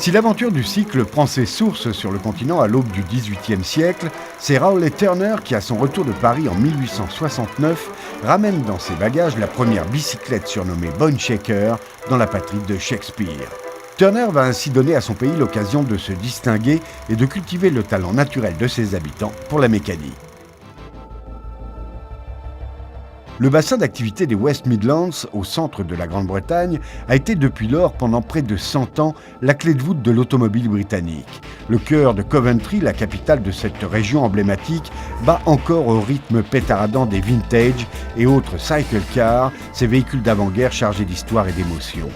Si l'aventure du cycle prend ses sources sur le continent à l'aube du XVIIIe siècle, c'est Rowley Turner qui, à son retour de Paris en 1869, ramène dans ses bagages la première bicyclette surnommée Bone Shaker dans la patrie de Shakespeare. Turner va ainsi donner à son pays l'occasion de se distinguer et de cultiver le talent naturel de ses habitants pour la mécanique. Le bassin d'activité des West Midlands, au centre de la Grande-Bretagne, a été depuis lors, pendant près de 100 ans, la clé de voûte de l'automobile britannique. Le cœur de Coventry, la capitale de cette région emblématique, bat encore au rythme pétaradant des vintage et autres cycle cars, ces véhicules d'avant-guerre chargés d'histoire et d'émotion.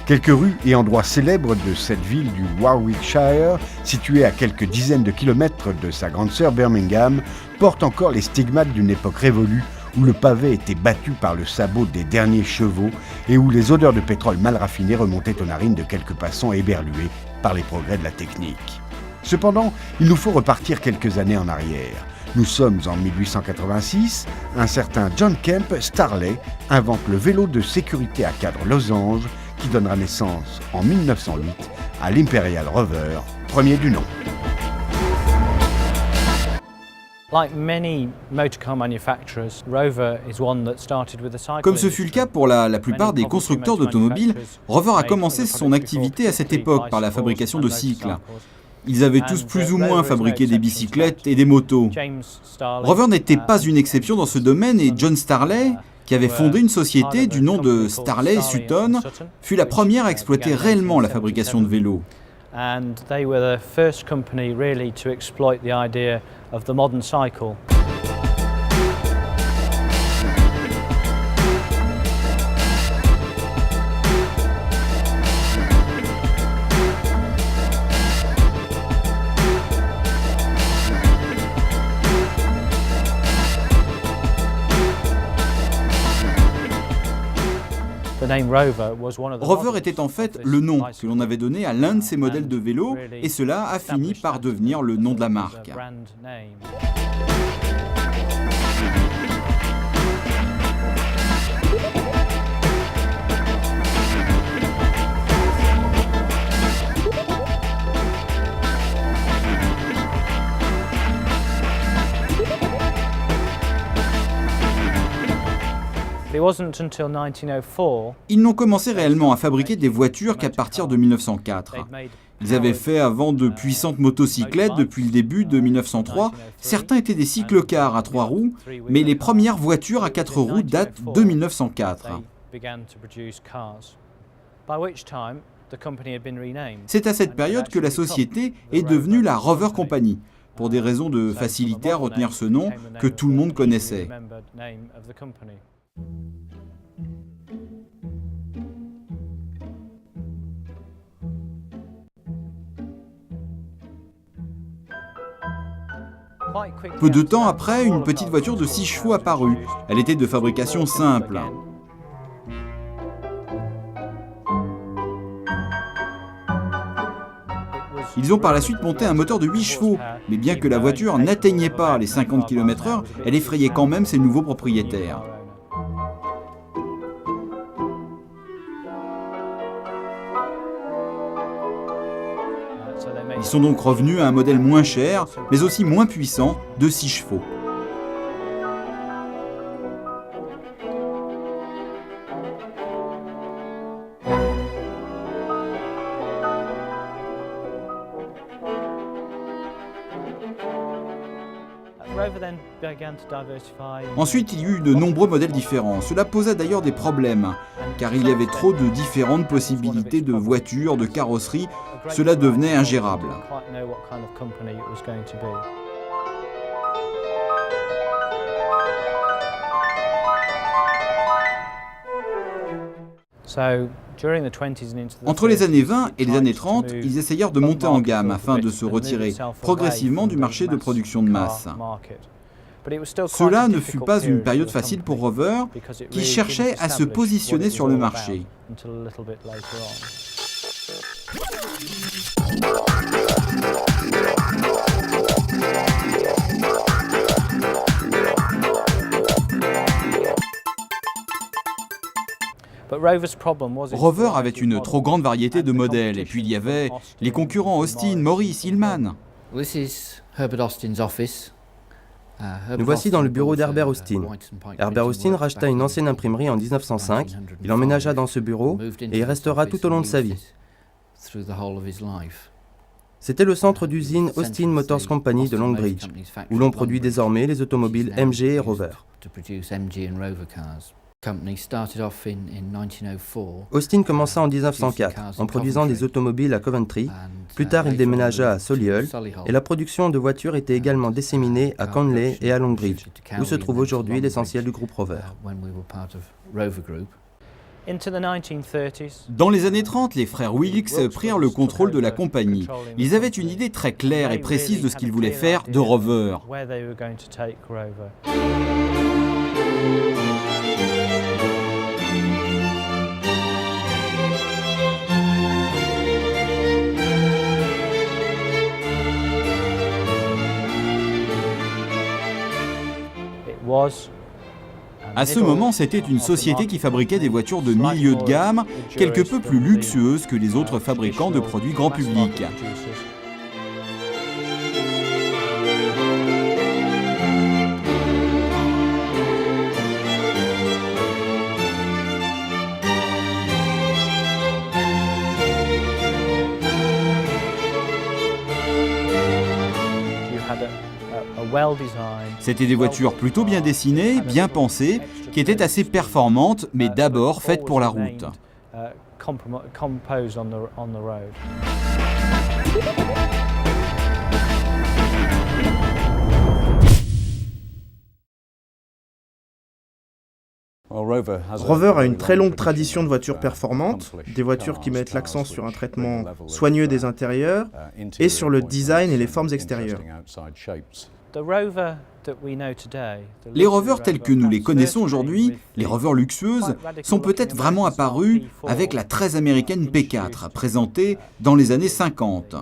Quelques rues et endroits célèbres de cette ville du Warwickshire, située à quelques dizaines de kilomètres de sa grande sœur Birmingham, portent encore les stigmates d'une époque révolue où le pavé était battu par le sabot des derniers chevaux et où les odeurs de pétrole mal raffiné remontaient aux narines de quelques passants éberlués par les progrès de la technique. Cependant, il nous faut repartir quelques années en arrière. Nous sommes en 1886, un certain John Kemp Starley invente le vélo de sécurité à cadre losange qui donnera naissance en 1908 à l'Imperial Rover, premier du nom. Comme ce fut le cas pour la plupart des constructeurs d'automobiles, Rover a commencé son activité à cette époque par la fabrication de cycles. Ils avaient tous plus ou moins fabriqué des bicyclettes et des motos. Rover n'était pas une exception dans ce domaine et John Starley, qui avait fondé une société du nom de Starley Sutton, fut la première à exploiter réellement la fabrication de vélos. And they were the first company really to exploit the idea of the modern cycle. Rover était en fait le nom que l'on avait donné à l'un de ces modèles de vélo et cela a fini par devenir le nom de la marque. Ils n'ont commencé réellement à fabriquer des voitures qu'à partir de 1904. Ils avaient fait avant de puissantes motocyclettes depuis le début de 1903. Certains étaient des cyclocars à 3 roues, mais les premières voitures à 4 roues datent de 1904. C'est à cette période que la société est devenue la Rover Company, pour des raisons de facilité à retenir ce nom que tout le monde connaissait. Peu de temps après, une petite voiture de 6 chevaux apparut. Elle était de fabrication simple. Ils ont par la suite monté un moteur de 8 chevaux, mais bien que la voiture n'atteignait pas les 50 km/h, elle effrayait quand même ses nouveaux propriétaires. Ils sont donc revenus à un modèle moins cher, mais aussi moins puissant, de 6 chevaux. Ensuite, il y eut de nombreux modèles différents. Cela posa d'ailleurs des problèmes, car il y avait trop de différentes possibilités de voitures, de carrosseries. Cela devenait ingérable. Entre les années 20 et les années 30, ils essayèrent de monter en gamme afin de se retirer progressivement du marché de production de masse. Cela ne fut pas une période facile pour Rover, qui cherchait à se positionner sur le marché. Rover avait une trop grande variété de modèles, et puis il y avait les concurrents Austin, Morris, Hillman. Nous voici dans le bureau d'Herbert Austin. Herbert Austin racheta une ancienne imprimerie en 1905, il emménagea dans ce bureau et y restera tout au long de sa vie. C'était le centre d'usine Austin Motors Company de Longbridge, où l'on produit désormais les automobiles MG et Rover. Austin commença en 1904 en produisant des automobiles à Coventry. Plus tard, il déménagea à Solihull et la production de voitures était également disséminée à Conley et à Longbridge, où se trouve aujourd'hui l'essentiel du groupe Rover. Dans les années 30, les frères Wilkes prirent le contrôle de la compagnie. Ils avaient une idée très claire et précise de ce qu'ils voulaient faire de Rover. À ce moment, c'était une société qui fabriquait des voitures de milieu de gamme, quelque peu plus luxueuses que les autres fabricants de produits grand public. C'était des voitures plutôt bien dessinées, bien pensées, qui étaient assez performantes, mais d'abord faites pour la route. Rover a une très longue tradition de voitures performantes, des voitures qui mettent l'accent sur un traitement soigneux des intérieurs et sur le design et les formes extérieures. Les Rovers tels que nous les connaissons aujourd'hui, les Rovers luxueuses, sont peut-être vraiment apparus avec la très américaine P4, présentée dans les années 50.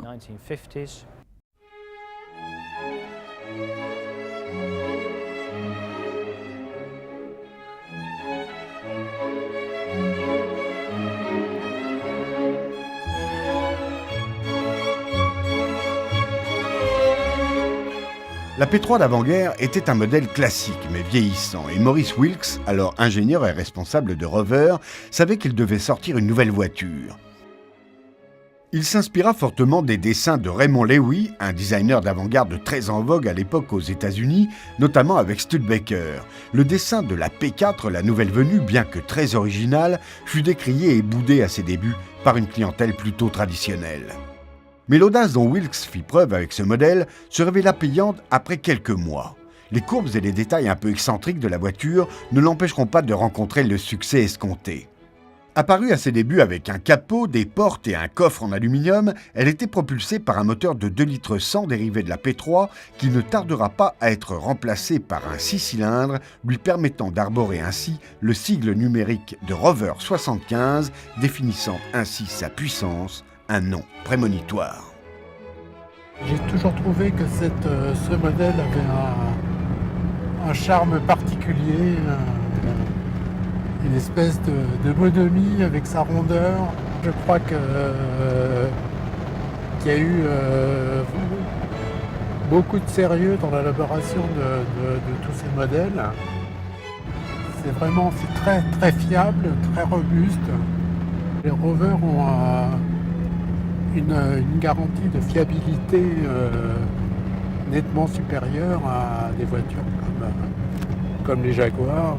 La P3 d'avant-guerre était un modèle classique mais vieillissant et Maurice Wilkes, alors ingénieur et responsable de Rover, savait qu'il devait sortir une nouvelle voiture. Il s'inspira fortement des dessins de Raymond Loewy, un designer d'avant-garde très en vogue à l'époque aux États-Unis, notamment avec Studebaker. Le dessin de la P4, la nouvelle venue, bien que très original, fut décrié et boudé à ses débuts par une clientèle plutôt traditionnelle. Mais l'audace dont Wilkes fit preuve avec ce modèle se révéla payante après quelques mois. Les courbes et les détails un peu excentriques de la voiture ne l'empêcheront pas de rencontrer le succès escompté. Apparue à ses débuts avec un capot, des portes et un coffre en aluminium, elle était propulsée par un moteur de 2,1 litres dérivé de la P3 qui ne tardera pas à être remplacé par un 6 cylindres lui permettant d'arborer ainsi le sigle numérique de Rover 75, définissant ainsi sa puissance, un nom prémonitoire. J'ai toujours trouvé que ce modèle avait un charme particulier, une espèce de bonhomie avec sa rondeur. Je crois qu'il y a eu beaucoup de sérieux dans l'élaboration de tous ces modèles. C'est très, très fiable, très robuste. Les Rover ont une garantie de fiabilité nettement supérieure à des voitures comme les Jaguar,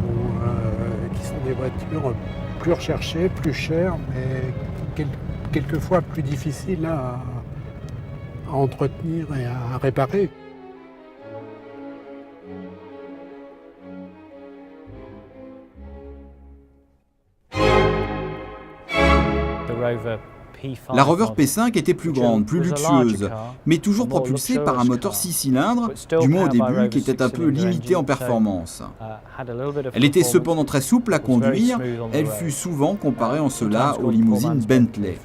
qui sont des voitures plus recherchées, plus chères, mais quelquefois plus difficiles à entretenir et à réparer. La Rover P5 était plus grande, plus luxueuse, mais toujours propulsée par un moteur 6 cylindres, du moins au début, qui était un peu limité en performance. Elle était cependant très souple à conduire, elle fut souvent comparée en cela aux limousines Bentley.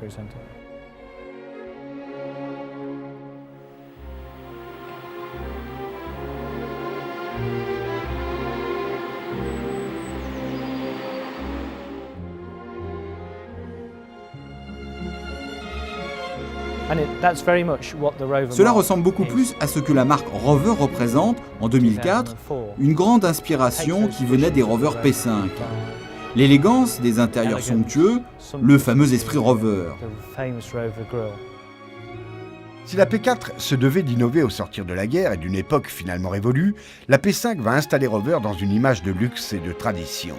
Cela ressemble beaucoup plus à ce que la marque Rover représente en 2004, une grande inspiration qui venait des Rover P5. L'élégance des intérieurs somptueux, le fameux esprit Rover. Si la P4 se devait d'innover au sortir de la guerre et d'une époque finalement révolue, la P5 va installer Rover dans une image de luxe et de tradition.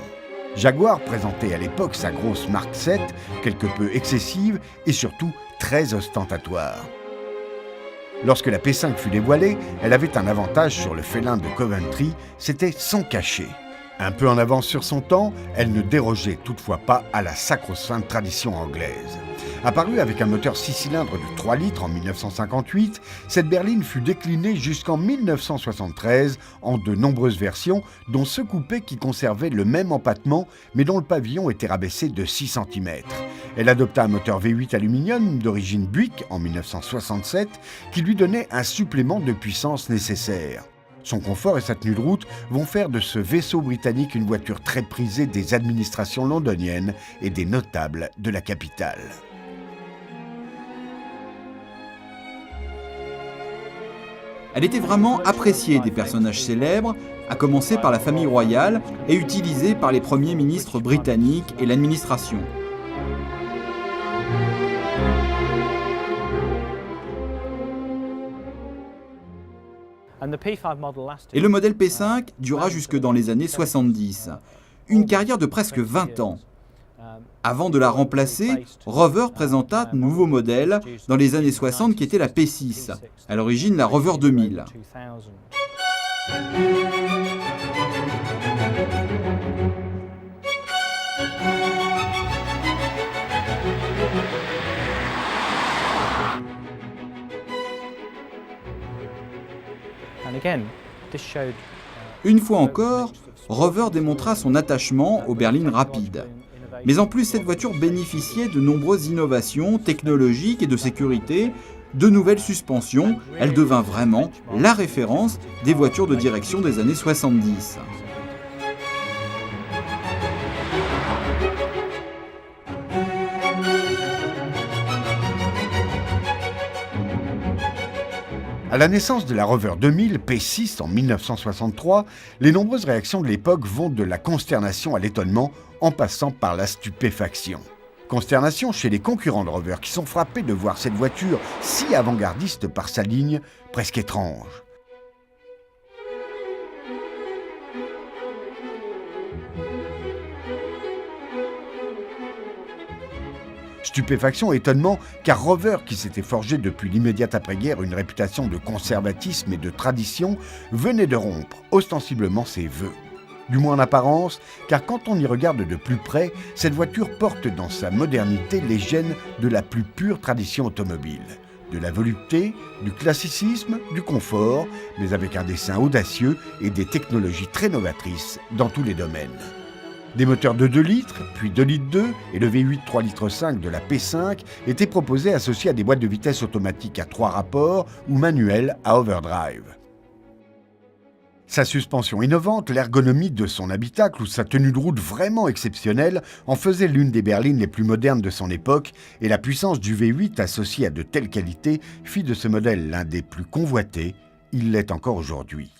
Jaguar présentait à l'époque sa grosse Mark 7, quelque peu excessive et surtout très ostentatoire. Lorsque la P5 fut dévoilée, elle avait un avantage sur le félin de Coventry, c'était son cachet. Un peu en avance sur son temps, elle ne dérogeait toutefois pas à la sacro-sainte tradition anglaise. Apparue avec un moteur 6 cylindres de 3 litres en 1958, cette berline fut déclinée jusqu'en 1973 en de nombreuses versions, dont ce coupé qui conservait le même empattement, mais dont le pavillon était rabaissé de 6 cm. Elle adopta un moteur V8 aluminium d'origine Buick en 1967, qui lui donnait un supplément de puissance nécessaire. Son confort et sa tenue de route vont faire de ce vaisseau britannique une voiture très prisée des administrations londoniennes et des notables de la capitale. Elle était vraiment appréciée des personnages célèbres, à commencer par la famille royale et utilisée par les premiers ministres britanniques et l'administration. Et le modèle P5 dura jusque dans les années 70. Une carrière de presque 20 ans. Avant de la remplacer, Rover présenta un nouveau modèle dans les années 60 qui était la P6, à l'origine la Rover 2000. Une fois encore, Rover démontra son attachement aux berlines rapides. Mais en plus, cette voiture bénéficiait de nombreuses innovations technologiques et de sécurité, de nouvelles suspensions. Elle devint vraiment la référence des voitures de direction des années 70. À la naissance de la Rover 2000 P6 en 1963, les nombreuses réactions de l'époque vont de la consternation à l'étonnement en passant par la stupéfaction. Consternation chez les concurrents de Rover qui sont frappés de voir cette voiture si avant-gardiste par sa ligne presque étrange. Stupéfaction et étonnement, car Rover, qui s'était forgé depuis l'immédiate après-guerre une réputation de conservatisme et de tradition, venait de rompre ostensiblement ses vœux. Du moins en apparence, car quand on y regarde de plus près, cette voiture porte dans sa modernité les gènes de la plus pure tradition automobile. De la volupté, du classicisme, du confort, mais avec un dessin audacieux et des technologies très novatrices dans tous les domaines. Des moteurs de 2 litres, puis 2 litres 2 et le V8 3 litres 5 de la P5 étaient proposés associés à des boîtes de vitesse automatiques à 3 rapports ou manuelles à overdrive. Sa suspension innovante, l'ergonomie de son habitacle ou sa tenue de route vraiment exceptionnelle en faisaient l'une des berlines les plus modernes de son époque et la puissance du V8 associée à de telles qualités fit de ce modèle l'un des plus convoités. Il l'est encore aujourd'hui.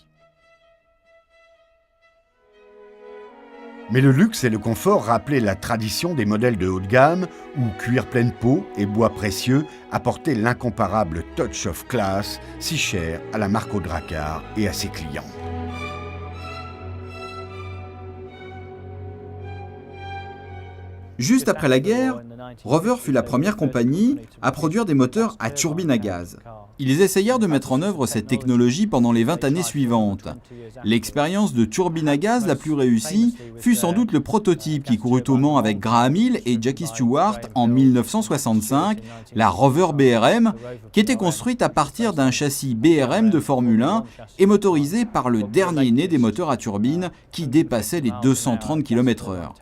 Mais le luxe et le confort rappelaient la tradition des modèles de haut de gamme où cuir pleine peau et bois précieux apportaient l'incomparable touch of class si cher à la marque Drakkar et à ses clients. Juste après la guerre, Rover fut la première compagnie à produire des moteurs à turbine à gaz. Ils essayèrent de mettre en œuvre cette technologie pendant les 20 années suivantes. L'expérience de turbine à gaz la plus réussie fut sans doute le prototype qui courut au Mans avec Graham Hill et Jackie Stewart en 1965, la Rover BRM, qui était construite à partir d'un châssis BRM de Formule 1 et motorisée par le dernier né des moteurs à turbine qui dépassait les 230 km/h.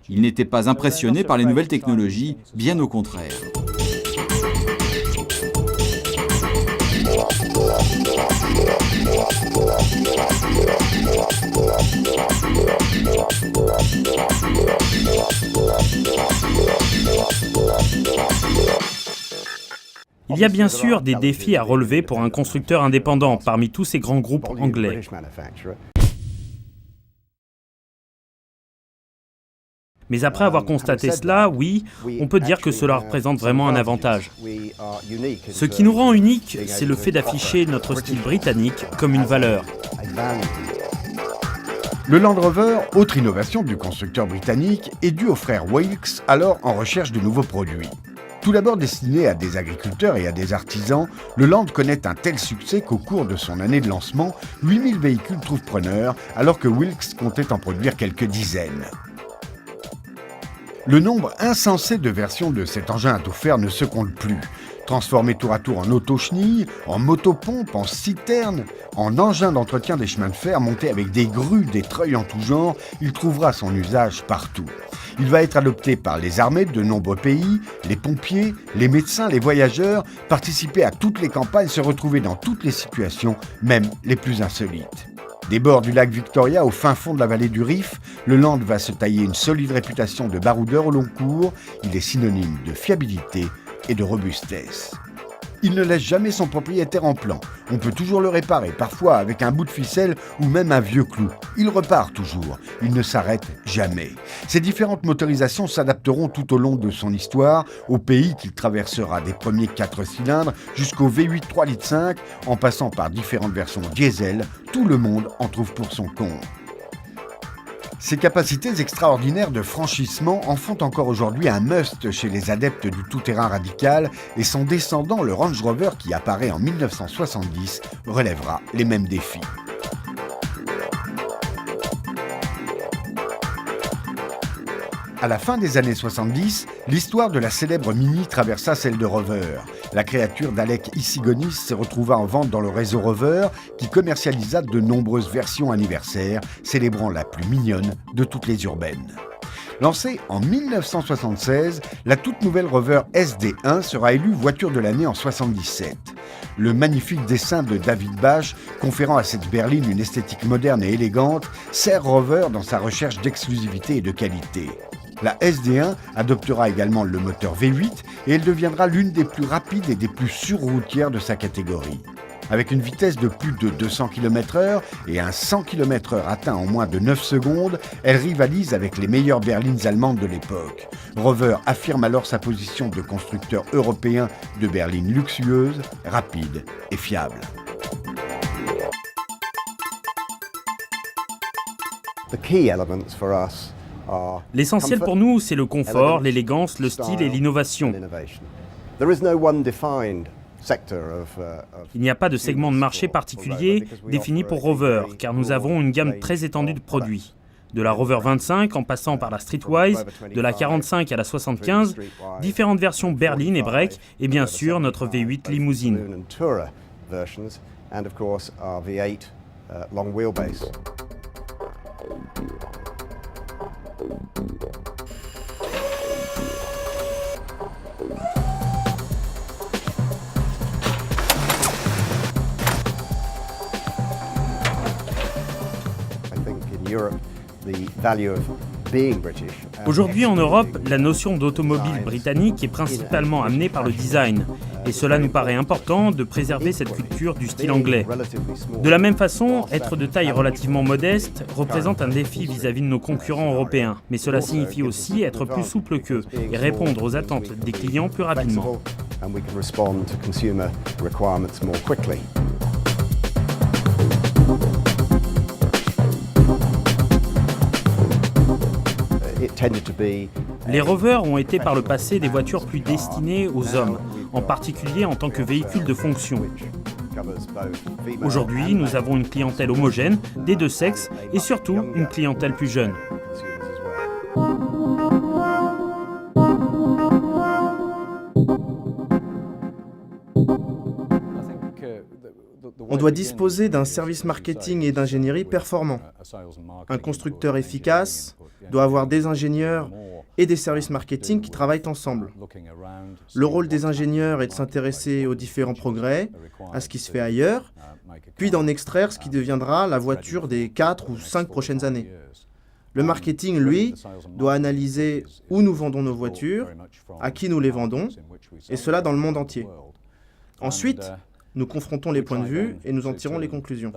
Il n'était pas impressionné par les nouvelles technologies, bien au contraire. Il y a bien sûr des défis à relever pour un constructeur indépendant parmi tous ces grands groupes anglais. Mais après avoir constaté cela, oui, on peut dire que cela représente vraiment un avantage. Ce qui nous rend uniques, c'est le fait d'afficher notre style britannique comme une valeur. Le Land Rover, autre innovation du constructeur britannique, est due aux frères Wilks, alors en recherche de nouveaux produits. Tout d'abord destiné à des agriculteurs et à des artisans, le Land connaît un tel succès qu'au cours de son année de lancement, 8000 véhicules trouvent preneur, alors que Wilks comptait en produire quelques dizaines. Le nombre insensé de versions de cet engin à tout faire ne se compte plus. Transformé tour à tour en auto-chenille, en motopompe, en citerne, en engin d'entretien des chemins de fer monté avec des grues, des treuils en tout genre, il trouvera son usage partout. Il va être adopté par les armées de nombreux pays, les pompiers, les médecins, les voyageurs, participer à toutes les campagnes, se retrouver dans toutes les situations, même les plus insolites. Des bords du lac Victoria au fin fond de la vallée du Rif, le Land va se tailler une solide réputation de baroudeur au long cours. Il est synonyme de fiabilité et de robustesse. Il ne laisse jamais son propriétaire en plan. On peut toujours le réparer, parfois avec un bout de ficelle ou même un vieux clou. Il repart toujours. Il ne s'arrête jamais. Ces différentes motorisations s'adapteront tout au long de son histoire au pays qu'il traversera, des premiers 4 cylindres jusqu'au V8 3,5 litres, en passant par différentes versions diesel. Tout le monde en trouve pour son compte. Ces capacités extraordinaires de franchissement en font encore aujourd'hui un must chez les adeptes du tout-terrain radical et son descendant, le Range Rover, qui apparaît en 1970, relèvera les mêmes défis. À la fin des années 70, l'histoire de la célèbre Mini traversa celle de Rover. La créature d'Alec Issigonis se retrouva en vente dans le réseau Rover, qui commercialisa de nombreuses versions anniversaires, célébrant la plus mignonne de toutes les urbaines. Lancée en 1976, la toute nouvelle Rover SD1 sera élue voiture de l'année en 1977. Le magnifique dessin de David Bash, conférant à cette berline une esthétique moderne et élégante, sert Rover dans sa recherche d'exclusivité et de qualité. La SD1 adoptera également le moteur V8 et elle deviendra l'une des plus rapides et des plus surroutières de sa catégorie. Avec une vitesse de plus de 200 km/h et un 100 km/h atteint en moins de 9 secondes, elle rivalise avec les meilleures berlines allemandes de l'époque. Rover affirme alors sa position de constructeur européen de berlines luxueuses, rapides et fiables. L'essentiel pour nous, c'est le confort, l'élégance, le style et l'innovation. Il n'y a pas de segment de marché particulier défini pour Rover, car nous avons une gamme très étendue de produits. De la Rover 25 en passant par la Streetwise, de la 45 à la 75, différentes versions berline et break, et bien sûr notre V8 limousine. Aujourd'hui en Europe, la notion d'automobile britannique est principalement amenée par le design, et cela nous paraît important de préserver cette culture du style anglais. De la même façon, être de taille relativement modeste représente un défi vis-à-vis de nos concurrents européens, mais cela signifie aussi être plus souple qu'eux et répondre aux attentes des clients plus rapidement. Les Rover ont été par le passé des voitures plus destinées aux hommes, en particulier en tant que véhicules de fonction. Aujourd'hui, nous avons une clientèle homogène des deux sexes et surtout une clientèle plus jeune. On doit disposer d'un service marketing et d'ingénierie performant. Un constructeur efficace doit avoir des ingénieurs et des services marketing qui travaillent ensemble. Le rôle des ingénieurs est de s'intéresser aux différents progrès, à ce qui se fait ailleurs, puis d'en extraire ce qui deviendra la voiture des 4 ou 5 prochaines années. Le marketing, lui, doit analyser où nous vendons nos voitures, à qui nous les vendons, et cela dans le monde entier. Ensuite, nous confrontons les points de vue et nous en tirons les conclusions.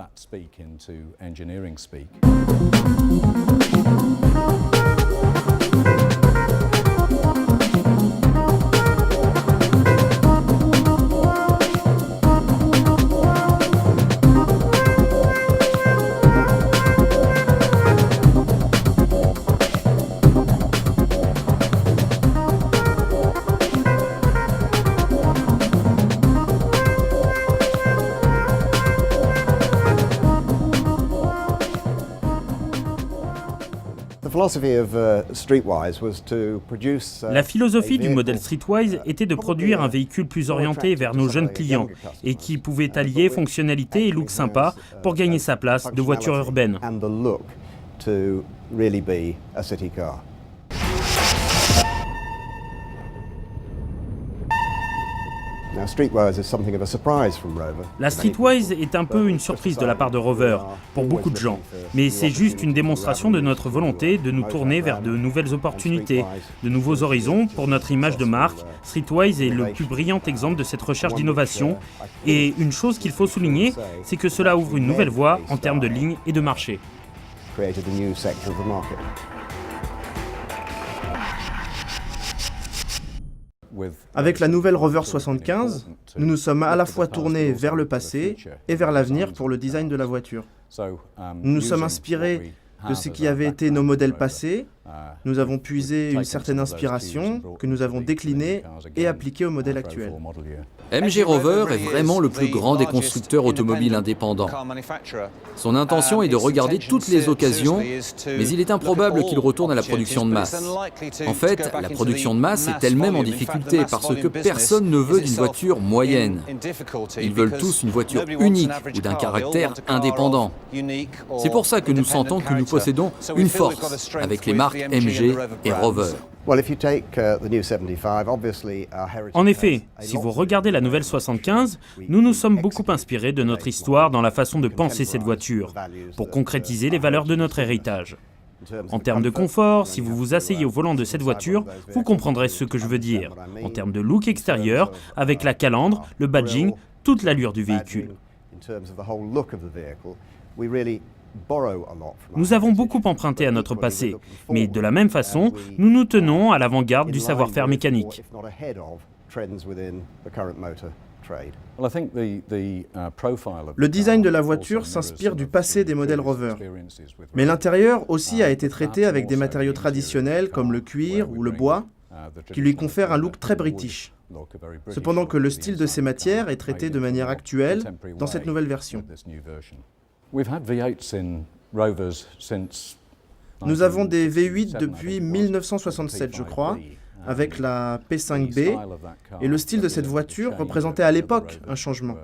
La philosophie du modèle Streetwise était de produire un véhicule plus orienté vers nos jeunes clients et qui pouvait allier fonctionnalité et look sympa pour gagner sa place de voiture urbaine. La Streetwise est un peu une surprise de la part de Rover, pour beaucoup de gens, mais c'est juste une démonstration de notre volonté de nous tourner vers de nouvelles opportunités, de nouveaux horizons. Pour notre image de marque, Streetwise est le plus brillant exemple de cette recherche d'innovation, et une chose qu'il faut souligner, c'est que cela ouvre une nouvelle voie en termes de lignes et de marché. Avec la nouvelle Rover 75, nous nous sommes à la fois tournés vers le passé et vers l'avenir pour le design de la voiture. Nous nous sommes inspirés de ce qui avait été nos modèles passés. Nous avons puisé une certaine inspiration que nous avons déclinée et appliquée au modèle actuel. MG Rover est vraiment le plus grand des constructeurs automobiles indépendants. Son intention est de regarder toutes les occasions, mais il est improbable qu'il retourne à la production de masse. En fait, la production de masse est elle-même en difficulté parce que personne ne veut d'une voiture moyenne. Ils veulent tous une voiture unique ou d'un caractère indépendant. C'est pour ça que nous sentons que nous possédons une force avec les marques MG et Rover. En effet, si vous regardez la nouvelle 75, nous nous sommes beaucoup inspirés de notre histoire dans la façon de penser cette voiture, pour concrétiser les valeurs de notre héritage. En termes de confort, si vous vous asseyez au volant de cette voiture, vous comprendrez ce que je veux dire. En termes de look extérieur, avec la calandre, le badging, toute l'allure du véhicule. Nous avons beaucoup emprunté à notre passé, mais de la même façon, nous nous tenons à l'avant-garde du savoir-faire mécanique. Le design de la voiture s'inspire du passé des modèles Rover, mais l'intérieur aussi a été traité avec des matériaux traditionnels comme le cuir ou le bois, qui lui confèrent un look très british. Cependant que le style de ces matières est traité de manière actuelle dans cette nouvelle version. Nous avons des V8 depuis 1967, je crois, avec la P5B, et le style de cette voiture représentait à l'époque un changement.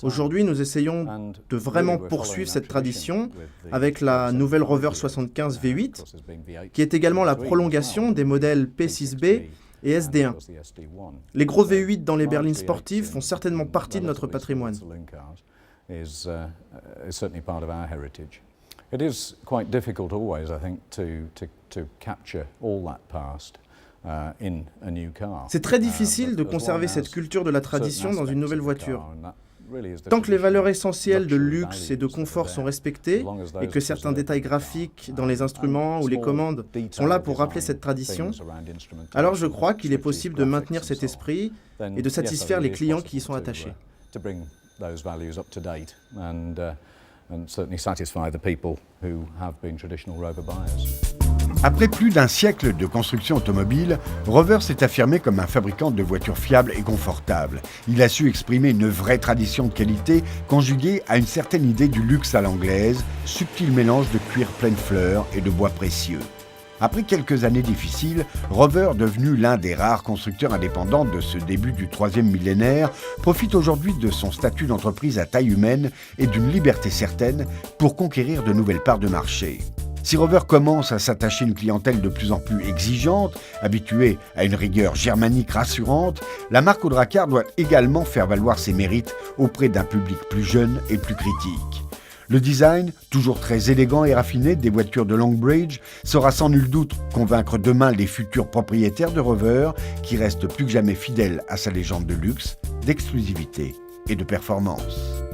Aujourd'hui, nous essayons de vraiment poursuivre cette tradition avec la nouvelle Rover 75 V8, qui est également la prolongation des modèles P6B et SD1. Les gros V8 dans les berlines sportives font certainement partie de notre patrimoine. Is certainly part of our heritage. It is quite difficult always, I think, to capture all that past in a new car. C'est très difficile de conserver cette culture de la tradition dans une nouvelle voiture. Tant que les valeurs essentielles de luxe et de confort sont respectées et que certains détails graphiques dans les instruments ou les commandes sont là pour rappeler cette tradition, alors je crois qu'il est possible de maintenir cet esprit et de satisfaire les clients qui y sont attachés. Those values up to date and certainly satisfy the people who have been traditional Rover buyers. Après plus d'un siècle de construction automobile, Rover s'est affirmé comme un fabricant de voitures fiables et confortables. Il a su exprimer une vraie tradition de qualité conjuguée à une certaine idée du luxe à l'anglaise, subtil mélange de cuir pleine fleurs et de bois précieux. Après quelques années difficiles, Rover, devenu l'un des rares constructeurs indépendants de ce début du troisième millénaire, profite aujourd'hui de son statut d'entreprise à taille humaine et d'une liberté certaine pour conquérir de nouvelles parts de marché. Si Rover commence à s'attacher une clientèle de plus en plus exigeante, habituée à une rigueur germanique rassurante, la marque Audracar doit également faire valoir ses mérites auprès d'un public plus jeune et plus critique. Le design, toujours très élégant et raffiné des voitures de Longbridge, saura sans nul doute convaincre demain les futurs propriétaires de Rover qui restent plus que jamais fidèles à sa légende de luxe, d'exclusivité et de performance.